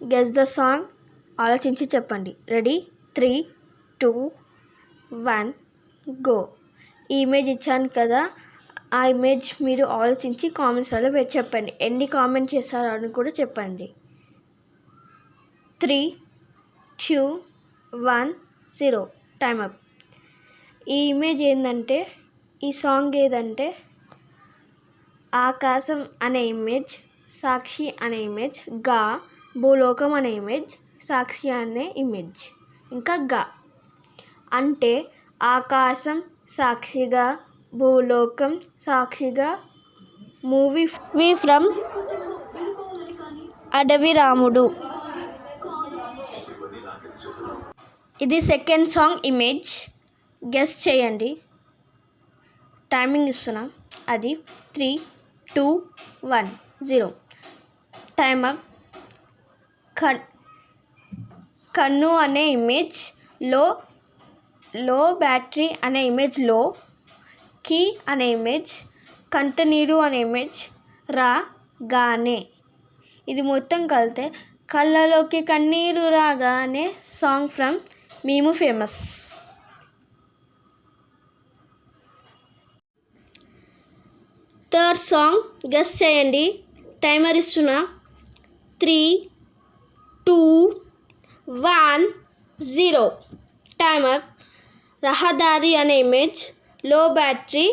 Guess the song. ఆలోచించి చెప్పండి. Ready? 3, 2, 1 go. ఈ ఇమేజ్ ఇచ్చాను కదా, ఆ ఇమేజ్ మీరు ఆలోచించి కామెంట్స్లలో చెప్పండి. ఎన్ని కామెంట్ చేశారో అని కూడా చెప్పండి. 3, 2, 1 0 టైమ్ అప్. ఈ ఇమేజ్ ఏంటంటే, ఈ సాంగ్ ఏదంటే ఆకాశం అనే ఇమేజ్, సాక్షి అనే ఇమేజ్, గా భూలోకం అనే ఇమేజ్, సాక్షి అనే ఇమేజ్, ఇంకా గా అంటే ఆకాశం సాక్షిగా, భూలోకం సాక్షిగా. మూవీ ఫ్రమ్ అడవి రాముడు. ఇది సెకండ్ సాంగ్ ఇమేజ్. గెస్ చేయండి. టైమింగ్ ఇస్తున్నా. అది 3, 2, 1 0 టైమ్ అప్. కన్ను అనే ఇమేజ్, లో బ్యాటరీ అనే ఇమేజ్, లో కీ అనే ఇమేజ్, కంటనీరు అనే ఇమేజ్, రాగానే. ఇది మొత్తం కలితే కళ్ళలోకి కన్నీరు రాగానే సాంగ్ ఫ్రమ్ మేము ఫేమస్. థర్డ్ సాంగ్ గెస్ చేయండి. టైమర్ ఇస్తున్నా. 3, 2, 1 0 టైమ్ అప్. రహదారి అనే ఇమేజ్, లో బ్యాటరీ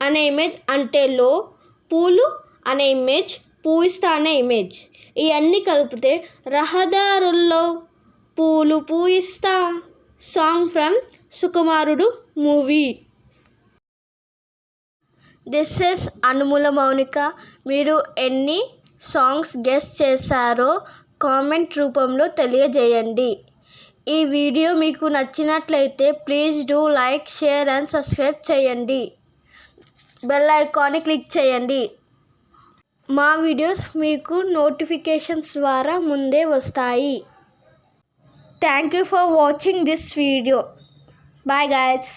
అనే ఇమేజ్ అంటే లో, పూలు అనే ఇమేజ్, పూయిస్తా అనే ఇమేజ్. ఇవన్నీ కలిపితే రహదారుల్లో పూలు పూయిస్తా song from Sukumarudu movie. This is Anumula Mounika. మీరు ఎన్ని సాంగ్స్ గెస్ చేశారో కామెంట్ రూపంలో తెలియజేయండి. ఈ వీడియో మీకు నచ్చినట్లయితే please do like, share and subscribe చేయండి. బెల్ ఐకాన్ని క్లిక్ చేయండి. మా వీడియోస్ మీకు నోటిఫికేషన్స్ ద్వారా ముందే వస్తాయి. Thank you for watching this video. Bye guys.